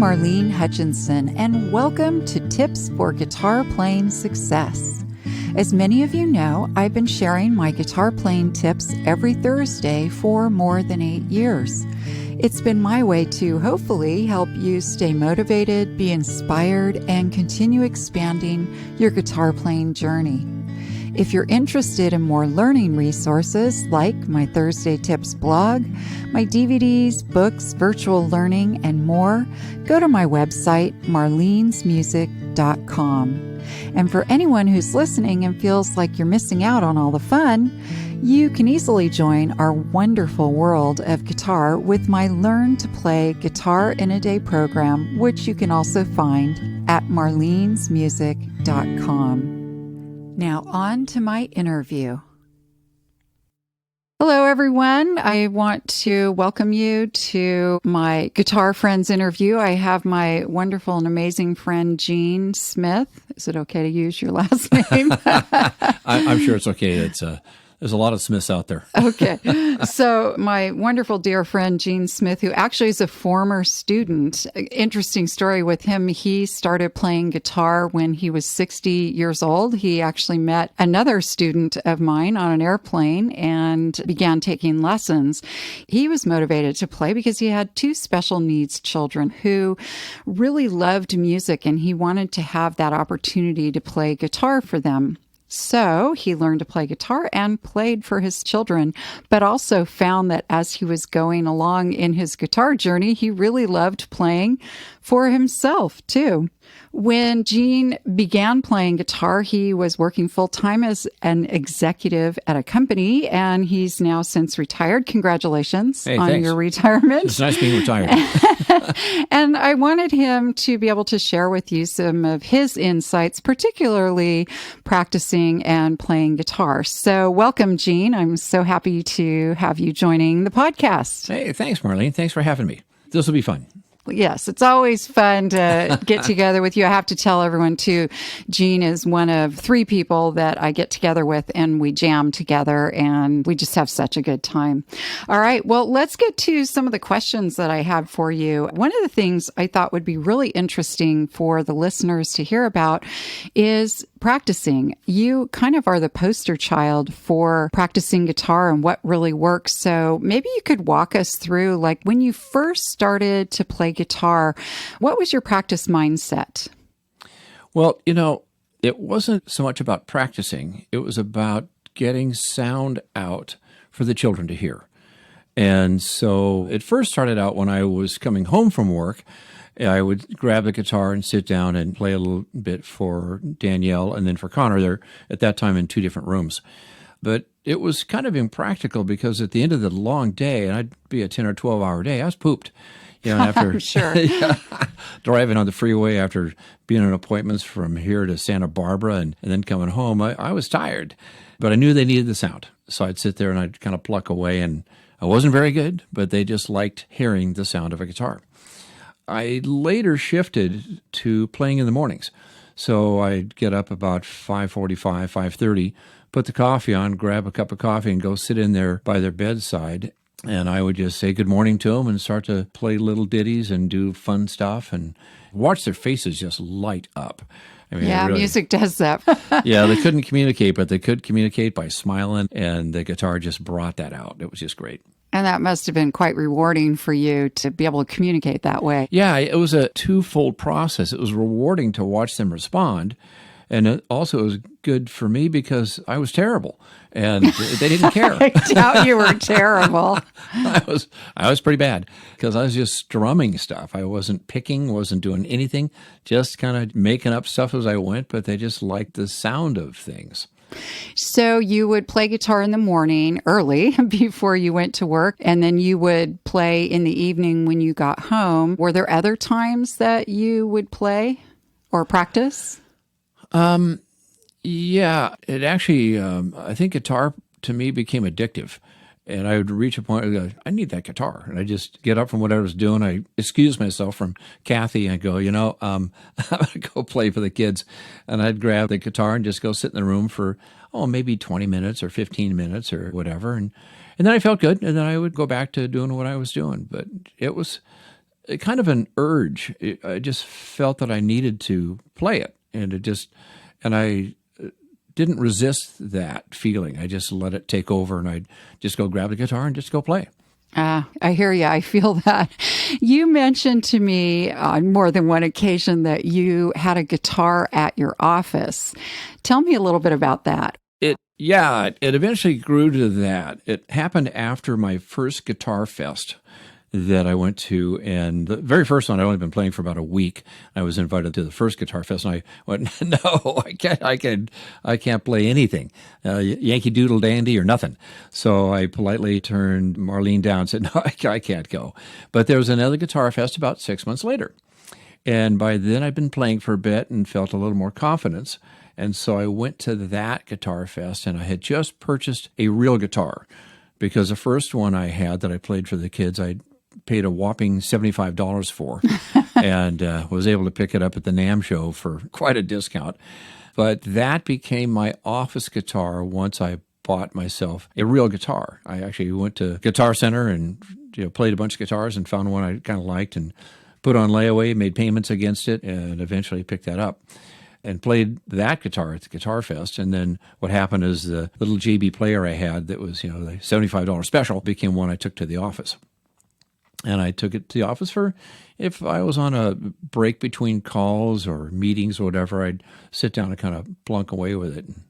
Marlene Hutchinson, and welcome to Tips for Guitar Playing Success. As many of you know, I've been sharing my guitar playing tips every Thursday for more than 8 years. It's been my way to hopefully help you stay motivated, be inspired, and continue expanding your guitar playing journey. If you're interested in more learning resources like my Thursday Tips blog, my DVDs, books, virtual learning, and more, go to my website, marlenesmusic.com. And for anyone who's listening and feels like you're missing out on all the fun, you can easily join our wonderful world of guitar with my Learn to Play Guitar in a Day program, which you can also find at marlenesmusic.com. Now on to my interview. Hello, everyone. I want to welcome you to my Guitar Friends interview. I have my wonderful and amazing friend, Gene Smith. Is it okay to use your last name? I'm sure it's okay. There's a lot of Smiths out there. Okay. So my wonderful dear friend, Gene Smith, who actually is a former student. Interesting story with him. He started playing guitar when he was 60 years old. He actually met another student of mine on an airplane and began taking lessons. He was motivated to play because he had two special needs children who really loved music, and he wanted to have that opportunity to play guitar for them. So he learned to play guitar and played for his children, but also found that as he was going along in his guitar journey, he really loved playing for himself too. When Gene began playing guitar, he was working full-time as an executive at a company, and he's now since retired. Congratulations on thanks. Your retirement. It's nice being retired. And I wanted him to be able to share with you some of his insights, particularly practicing and playing guitar. So welcome, Gene. I'm so happy to have you joining the podcast. Hey, thanks, Marlene. Thanks for having me. This will be fun. Yes, it's always fun to get together with you. I have to tell everyone, too, Gene is one of 3 people that I get together with, and we jam together, and we just have such a good time. All right, well, let's get to some of the questions that I have for you. One of the things I thought would be really interesting for the listeners to hear about is practicing. You kind of are the poster child for practicing guitar and what really works. So maybe you could walk us through, like, when you first started to play guitar, what was your practice mindset? Well, it wasn't so much about practicing. It was about getting sound out for the children to hear. And so it first started out when I was coming home from work. I would grab the guitar and sit down and play a little bit for Danielle and then for Connor. They're at that time in 2 different rooms. But it was kind of impractical because at the end of the long day, and I'd be a 10 or 12-hour day, I was pooped. After Sure. driving on the freeway after being on appointments from here to Santa Barbara and then coming home, I was tired. But I knew they needed the sound. So I'd sit there and I'd kind of pluck away, and I wasn't very good, but they just liked hearing the sound of a guitar. I later shifted to playing in the mornings. So I'd get up about 5:45, 5:30, put the coffee on, grab a cup of coffee, and go sit in there by their bedside. And I would just say good morning to them and start to play little ditties and do fun stuff and watch their faces just light up. I mean, Yeah, really, music does that. yeah, they couldn't communicate, but they could communicate by smiling, and the guitar just brought that out. It was just great. And that must have been quite rewarding for you to be able to communicate that way. Yeah, it was a twofold process. It was rewarding to watch them respond, and it also was good for me because I was terrible, and they didn't care. I doubt you were terrible. I was pretty bad because I was just strumming stuff. I wasn't picking, wasn't doing anything, just kind of making up stuff as I went, but they just liked the sound of things. So you would play guitar in the morning early before you went to work, and then you would play in the evening when you got home. Were there other times that you would play or practice? Yeah, it actually, I think guitar to me became addictive. And I would reach a point where I'd go, I need that guitar. And I just get up from what I was doing. I excuse myself from Kathy and go, I'm going to go play for the kids. And I'd grab the guitar and just go sit in the room for, maybe 20 minutes or 15 minutes or whatever. And then I felt good. And then I would go back to doing what I was doing. But it was kind of an urge. I just felt that I needed to play it, and I didn't resist that feeling. I just let it take over, and I'd just go grab the guitar and just go play. I hear you. I feel that. You mentioned to me on more than one occasion that you had a guitar at your office. Tell me a little bit about that. It eventually grew to that. It happened after my first Guitar Fest that I went to, and the very first one I'd only been playing for about a week. I was invited to the first Guitar Fest, and I went, "No, I can't play anything, Yankee Doodle Dandy or nothing." So I politely turned Marlene down and said, "No, I can't go." But there was another Guitar Fest about 6 months later, and by then I'd been playing for a bit and felt a little more confidence. And so I went to that Guitar Fest, and I had just purchased a real guitar, because the first one I had that I played for the kids, I paid a whopping $75 for, and was able to pick it up at the NAMM show for quite a discount. But that became my office guitar once I bought myself a real guitar. I actually went to Guitar Center and played a bunch of guitars and found one I kind of liked and put on layaway, made payments against it, and eventually picked that up and played that guitar at the Guitar Fest. And then what happened is the little JB player I had that was, the $75 special became one I took to the office. And I took it to the office for, if I was on a break between calls or meetings or whatever, I'd sit down and kind of plunk away with it. And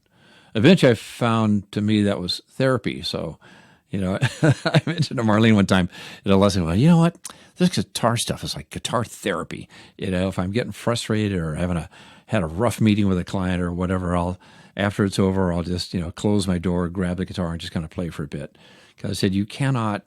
eventually I found, to me, that was therapy. So, I mentioned to Marlene one time at a lesson, well, you know what? This guitar stuff is like guitar therapy. If I'm getting frustrated or had a rough meeting with a client or whatever, after it's over, I'll just, close my door, grab the guitar, and just kind of play for a bit. Because I said, you cannot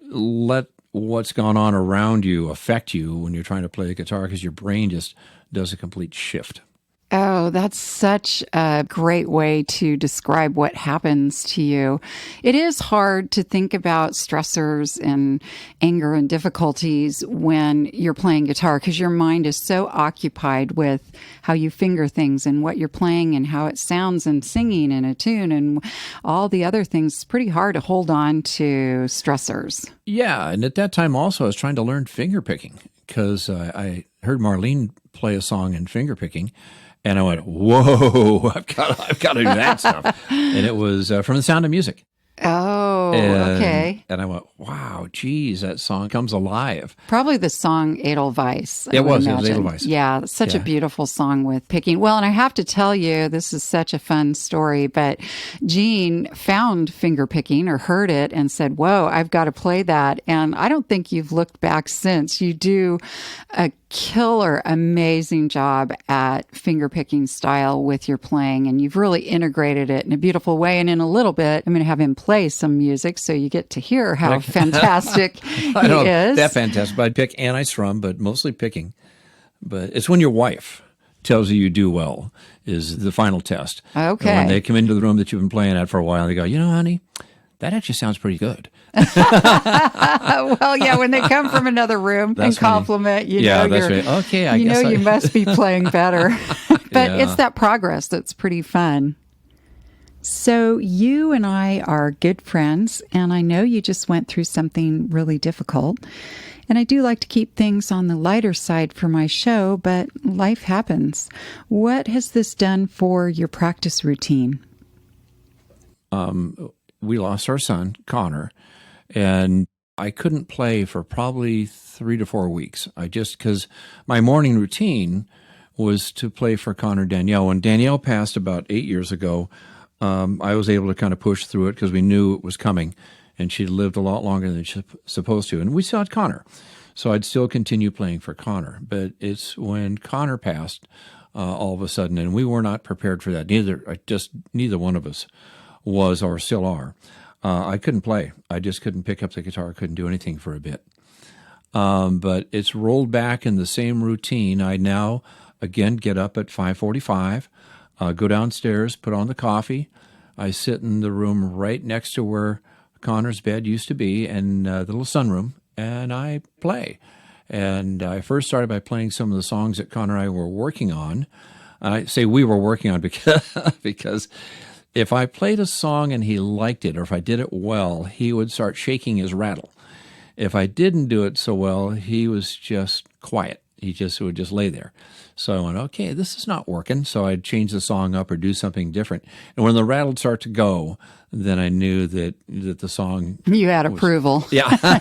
let what's gone on around you affect you when you're trying to play the guitar, because your brain just does a complete shift. Oh, that's such a great way to describe what happens to you. It is hard to think about stressors and anger and difficulties when you're playing guitar, because your mind is so occupied with how you finger things and what you're playing and how it sounds and singing in a tune and all the other things. It's pretty hard to hold on to stressors. Yeah, and at that time also I was trying to learn fingerpicking, because I heard Marlene play a song in fingerpicking. And I went, whoa, I've got to do that stuff. And it was from The Sound of Music. Oh, okay. And I went, wow, geez, that song comes alive. Probably the song Edelweiss. It was Edelweiss. Yeah, such a beautiful song with picking. Well, and I have to tell you, this is such a fun story, but Jean found fingerpicking or heard it and said, whoa, I've got to play that. And I don't think you've looked back since. You do a killer, amazing job at fingerpicking style with your playing, and you've really integrated it in a beautiful way. And in a little bit, I'm going to have him play some music so you get to hear how fantastic he is. That fantastic. I pick and I strum, but mostly picking. But it's when your wife tells you do well is the final test. Okay. And when they come into the room that you've been playing at for a while, they go, honey, that actually sounds pretty good. Well, yeah, when they come from another room and compliment, okay, you must be playing better. But it's that progress that's pretty fun. So you and I are good friends, and I know you just went through something really difficult. And I do like to keep things on the lighter side for my show, but life happens. What has this done for your practice routine? We lost our son, Connor, and I couldn't play for probably 3 to 4 weeks. Because my morning routine was to play for Connor and Danielle. When Danielle passed about 8 years ago, I was able to kind of push through it because we knew it was coming, and she lived a lot longer than she's supposed to. And we still had Connor, so I'd still continue playing for Connor. But it's when Connor passed all of a sudden, and we were not prepared for that. Neither one of us was or still are. I couldn't play. I just couldn't pick up the guitar. Couldn't do anything for a bit. But it's rolled back in the same routine. I now, again, get up at 5:45, go downstairs, put on the coffee. I sit in the room right next to where Connor's bed used to be, and the little sunroom, and I play. And I first started by playing some of the songs that Connor and I were working on. I say we were working on because if I played a song and he liked it, or if I did it well, he would start shaking his rattle. If I didn't do it so well, he was just quiet. He would just lay there. So I went, okay, this is not working. So I'd change the song up or do something different. And when the rattle would start to go, then I knew that the song... You had approval. Yeah.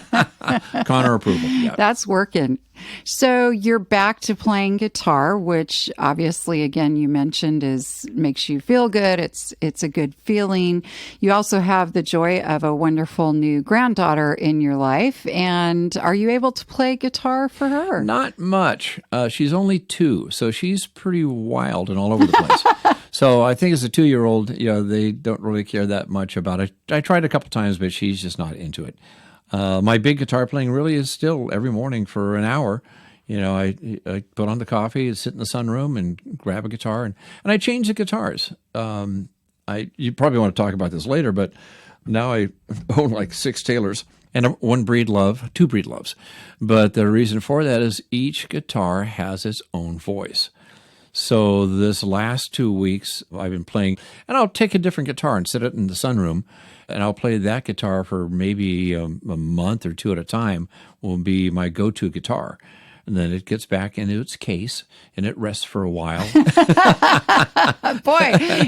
Connor approval. Yeah. That's working. So you're back to playing guitar, which obviously, again, you mentioned makes you feel good. It's a good feeling. You also have the joy of a wonderful new granddaughter in your life. And are you able to play guitar for her? Not much. She's only 2, so she's pretty wild and all over the place. So I think as a 2-year-old, they don't really care that much about it. I tried a couple times, but she's just not into it. My big guitar playing really is still every morning for an hour. I put on the coffee, sit in the sunroom, and grab a guitar, and I change the guitars. You probably want to talk about this later, but now I own like 6 Taylors and 2 breed loves. But the reason for that is each guitar has its own voice. So this last 2 weeks, I've been playing, and I'll take a different guitar and sit it in the sunroom, and I'll play that guitar for maybe a month or 2 at a time will be my go-to guitar. And then it gets back into its case, and it rests for a while. Boy,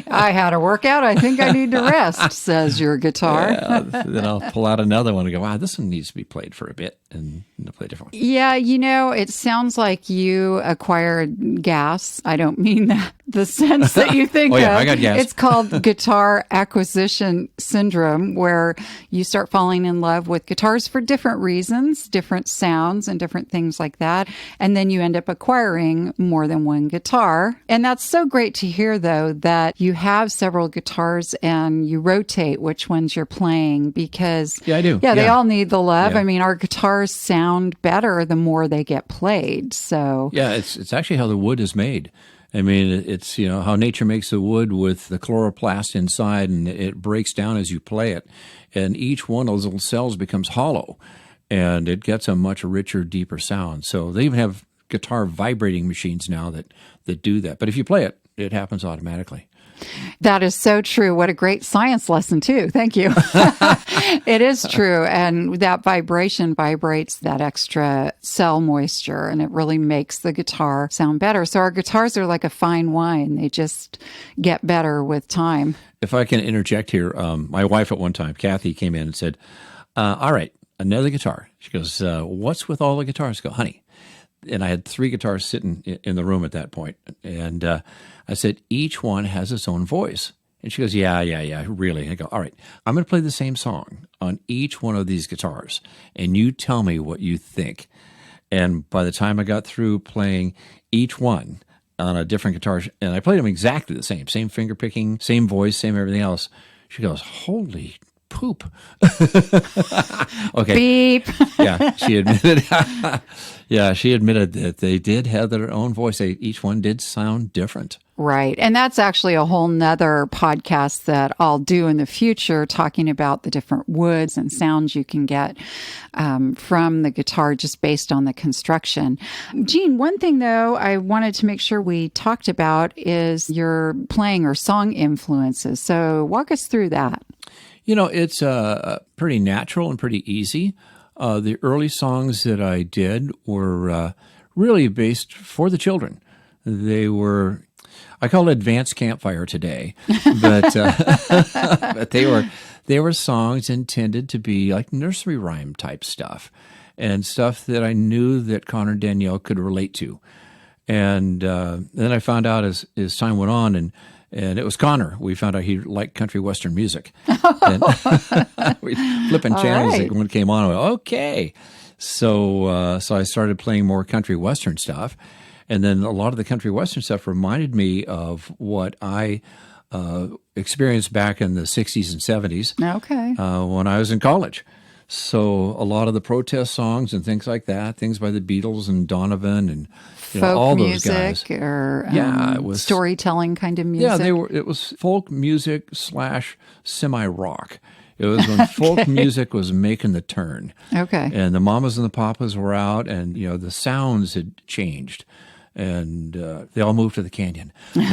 I had a workout. I think I need to rest, says your guitar. Yeah, then I'll pull out another one and go, wow, this one needs to be played for a bit, and play a different one. Yeah, it sounds like you acquired gas. I don't mean that the sense that you think of. I got gas. It's called guitar acquisition syndrome, where you start falling in love with guitars for different reasons, different sounds, and different things like that. And then you end up acquiring more than one guitar. And that's so great to hear, though, that you have several guitars and you rotate which ones you're playing because... Yeah, I do. Yeah, they all need the love. Yeah. I mean, our guitars sound better the more they get played. So... Yeah, it's actually how the wood is made. I mean, it's, how nature makes the wood with the chloroplast inside, and it breaks down as you play it. And each one of those little cells becomes hollow. And it gets a much richer, deeper sound. So they even have guitar vibrating machines now that do that. But if you play it, it happens automatically. That is so true. What a great science lesson, too. Thank you. It is true. And that vibration vibrates that extra cell moisture, and it really makes the guitar sound better. So our guitars are like a fine wine. They just get better with time. If I can interject here, my wife at one time, Kathy, came in and said, all right, another guitar. She goes, what's with all the guitars? I go, honey. And I had 3 guitars sitting in the room at that point. And I said, each one has its own voice. And she goes, yeah, really. And I go, all right, I'm going to play the same song on each one of these guitars. And you tell me what you think. And by the time I got through playing each one on a different guitar, and I played them exactly the same finger picking, same voice, same everything else, she goes, holy poop. Okay. Beep. Yeah, she admitted. Yeah, she admitted that they did have their own voice. Each one did sound different. Right. And that's actually a whole nother podcast that I'll do in the future, talking about the different woods and sounds you can get from the guitar just based on the construction. Gene, one thing, though, I wanted to make sure we talked about is your playing or song influences. So walk us through that. It's pretty natural and pretty easy. The early songs that I did were really based for the children. They were, I call it advanced campfire today, but but they were songs intended to be like nursery rhyme type stuff, and stuff that I knew that Connor and Danielle could relate to. And then I found out as time went on, and it was Connor. We found out he liked country western music. And we flipping channels. Right. When it came on, I went, okay. So I started playing more country western stuff. And then a lot of the country western stuff reminded me of what I experienced back in the 60s and 70s. Okay. When I was in college. So a lot of the protest songs and things like that, things by the Beatles and Donovan and all those guys. Folk music or it was storytelling kind of music. Yeah, it was folk music / semi-rock. It was when folk music was making the turn. Okay. And the Mamas and the Papas were out, and the sounds had changed. And they all moved to the canyon. But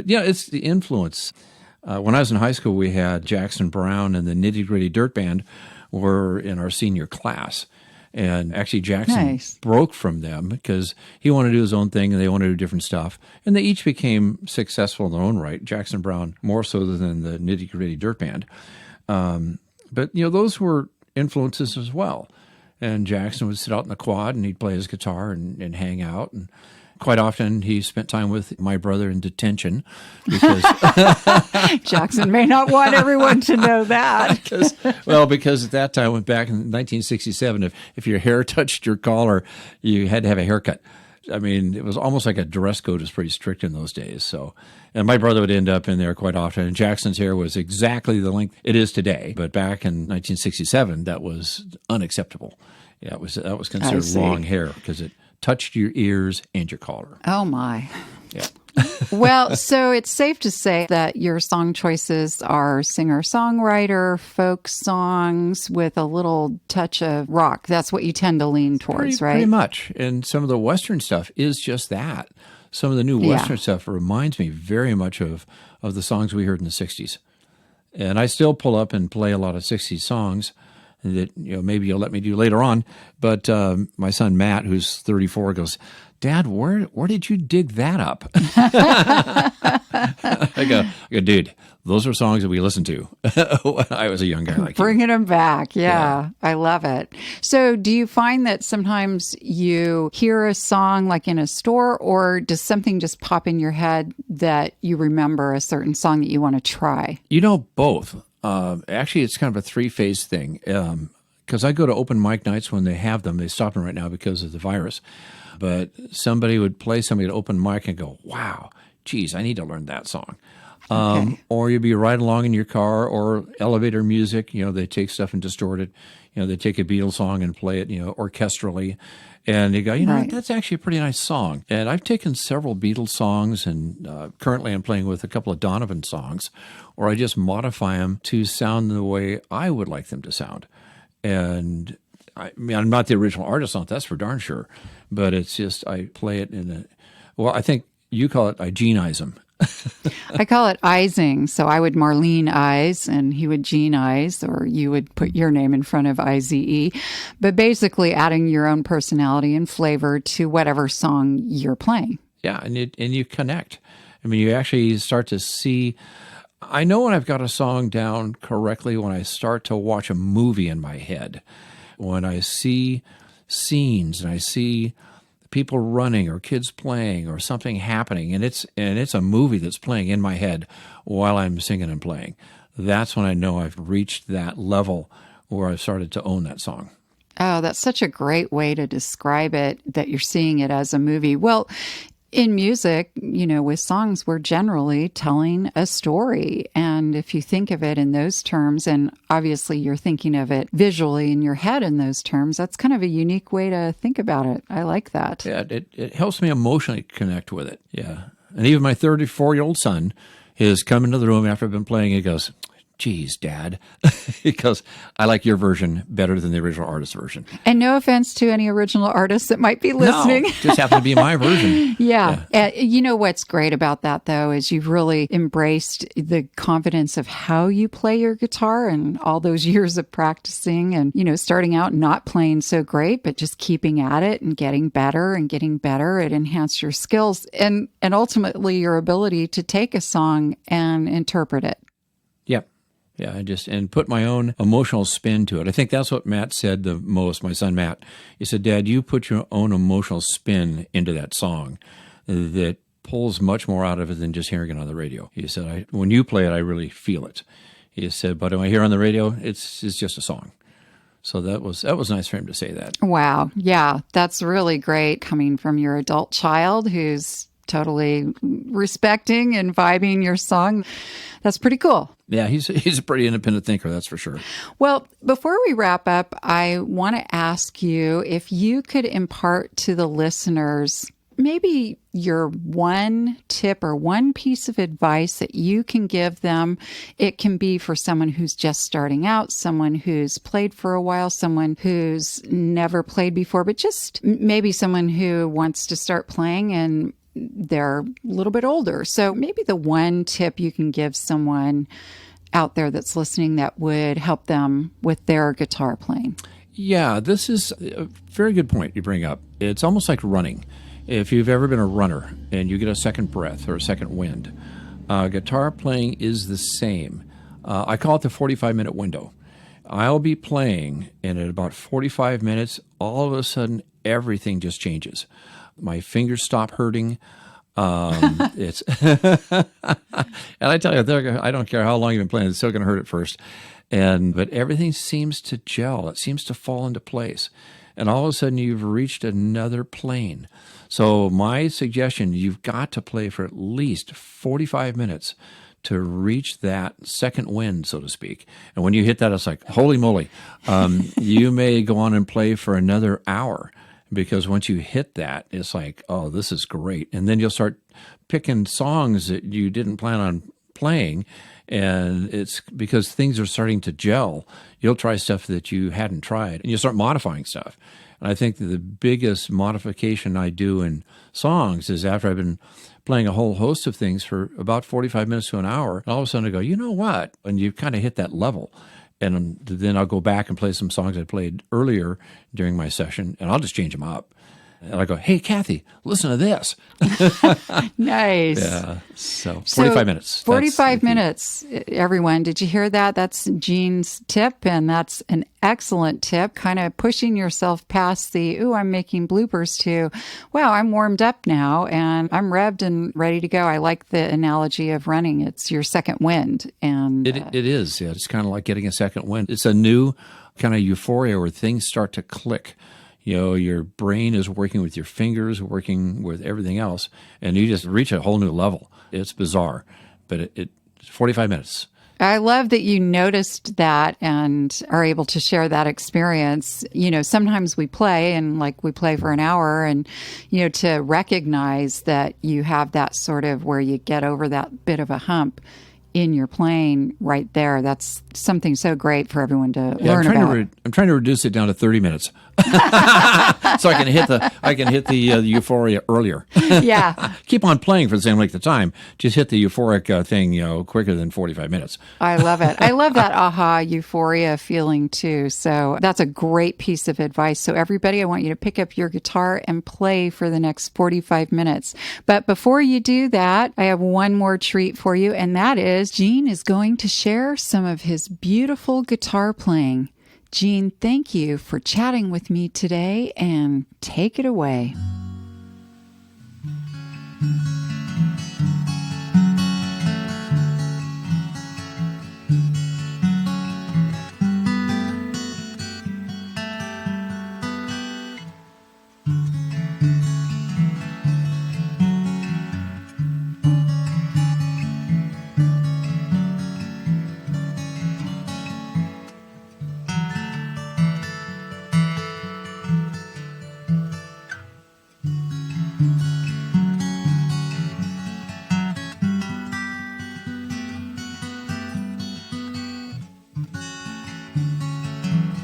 yeah, it's the influence. When I was in high school, we had Jackson Browne and the Nitty Gritty Dirt Band, were in our senior class. And actually, Jackson Nice. broke from them because he wanted to do his own thing and they wanted to do different stuff. And they each became successful in their own right. Jackson Brown more so than the Nitty Gritty Dirt Band. But, those were influences as well. And Jackson would sit out in the quad and he'd play his guitar and hang out. And quite often he spent time with my brother in detention because Jackson may not want everyone to know that. because at that time, went back in 1967, if your hair touched your collar, you had to have a haircut. I mean, it was almost like a dress code was pretty strict in those days. So, and my brother would end up in there quite often. And Jackson's hair was exactly the length it is today. But back in 1967, that was unacceptable. Yeah, that was considered long hair because it touched your ears and your collar. Oh, my. Yeah. Well, so it's safe to say that your song choices are singer-songwriter, folk songs with a little touch of rock. That's what you tend to lean towards, right? Pretty much. And some of the Western stuff is just that. Some of the new Western stuff reminds me very much of the songs we heard in the 60s. And I still pull up and play a lot of 60s songs that maybe you'll let me do later on. But my son Matt, who's 34, goes, "Dad, where did you dig that up?" I go, dude, those are songs that we listened to when I was a young guy like you. Bringing them back. Yeah, I love it. So do you find that sometimes you hear a song like in a store, or does something just pop in your head that you remember a certain song that you want to try? Both. Actually, it's kind of a three-phase thing. Because I go to open mic nights when they have them. They stopped them right now because of the virus. But somebody would play somebody at open mic and go, "Wow, geez, I need to learn that song." Okay. Or you'd be right along in your car or elevator music. They take stuff and distort it. They take a Beatles song and play it, orchestrally. And you go, Right. That's actually a pretty nice song. And I've taken several Beatles songs, and currently I'm playing with a couple of Donovan songs, or I just modify them to sound the way I would like them to sound. And I mean, I'm not the original artist on it, that's for darn sure. But it's just, I play it I think you call it, I Gene-ize them. I call it izing. So I would Marlene Ize and he would Gene Ize, or you would put your name in front of IZE. But basically adding your own personality and flavor to whatever song you're playing. Yeah, and you connect. I mean, you actually start to see. I know when I've got a song down correctly when I start to watch a movie in my head. When I see scenes and I see people running or kids playing or something happening, and it's a movie that's playing in my head while I'm singing and playing. That's when I know I've reached that level where I've started to own that song. Oh, that's such a great way to describe it, that you're seeing it as a movie. Well, in music, with songs, we're generally telling a story. And if you think of it in those terms, and obviously you're thinking of it visually in your head in those terms, that's kind of a unique way to think about it. I like that. Yeah, it helps me emotionally connect with it. Yeah. And even my 34-year-old son has come into the room after I've been playing. He goes, "Geez, Dad," because I like your version better than the original artist version. And no offense to any original artists that might be listening. No, just happened to be my version. Yeah. What's great about that, though, is you've really embraced the confidence of how you play your guitar and all those years of practicing and, starting out not playing so great, but just keeping at it and getting better and getting better. It enhanced your skills and ultimately your ability to take a song and interpret it. Yep. Yeah, and put my own emotional spin to it. I think that's what Matt said the most, my son Matt. He said, "Dad, you put your own emotional spin into that song that pulls much more out of it than just hearing it on the radio." He said, "When you play it, I really feel it." He said, "But when I hear on the radio, it's just a song." So that was nice for him to say that. Wow. Yeah, that's really great coming from your adult child who's totally respecting and vibing your song. That's pretty cool. Yeah, he's a pretty independent thinker, that's for sure. Well, before we wrap up, I want to ask you if you could impart to the listeners maybe your one tip or one piece of advice that you can give them. It can be for someone who's just starting out, someone who's played for a while, someone who's never played before, but just maybe someone who wants to start playing and they're a little bit older. So maybe the one tip you can give someone out there that's listening that would help them with their guitar playing? Yeah, this is a very good point you bring up. It's almost like running. If you've ever been a runner and you get a second breath or a second wind, guitar playing is the same. I call it the 45-minute window. I'll be playing, and at about 45 minutes, all of a sudden, everything just changes. My fingers stop hurting. It's and I tell you, I don't care how long you've been playing, it's still going to hurt at first. But everything seems to gel. It seems to fall into place. And all of a sudden, you've reached another plane. So my suggestion, you've got to play for at least 45 minutes to reach that second wind, so to speak. And when you hit that, it's like, holy moly. You may go on and play for another hour, because once you hit that, it's like, oh, this is great. And then you'll start picking songs that you didn't plan on playing, and it's because things are starting to gel. You'll try stuff that you hadn't tried, and you'll start modifying stuff. And I think that the biggest modification I do in songs is after I've been playing a whole host of things for about 45 minutes to an hour, and all of a sudden I go, you know what? And you kind of hit that level. And then I'll go back and play some songs I played earlier during my session, and I'll just change them up. And I go, hey, Kathy, listen to this. Nice. Yeah. So 45 minutes. 45 minutes, everyone. Did you hear that? That's Gene's tip, and that's an excellent tip, kind of pushing yourself past the, ooh, I'm making bloopers to, wow, I'm warmed up now, and I'm revved and ready to go. I like the analogy of running. It's your second wind. And It is. Yeah, it's kind of like getting a second wind. It's a new kind of euphoria where things start to click. You know, your brain is working with your fingers, working with everything else, and you just reach a whole new level. It's bizarre, but it's 45 minutes. I love that you noticed that and are able to share that experience. You know, sometimes we play and like we play for an hour, and, you know, to recognize that you have that sort of where you get over that bit of a hump in your playing right there. That's something so great for everyone to learn about. I'm trying to reduce it down to 30 minutes, so I can hit the euphoria earlier. Yeah, Keep on playing for the same length of time. Just hit the euphoric thing, quicker than 45 minutes. I love it. I love that aha euphoria feeling too. So that's a great piece of advice. So everybody, I want you to pick up your guitar and play for the next 45 minutes. But before you do that, I have one more treat for you, and that is Gene is going to share some of his beautiful guitar playing. Gene, thank you for chatting with me today, and take it away.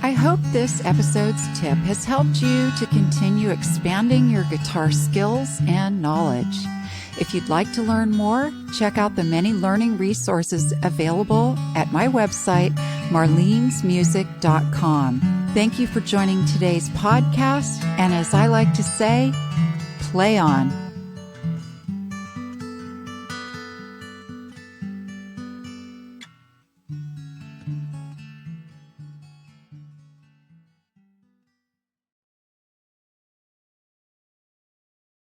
I hope this episode's tip has helped you to continue expanding your guitar skills and knowledge. If you'd like to learn more, check out the many learning resources available at my website, marlenesmusic.com. Thank you for joining today's podcast, and as I like to say, play on.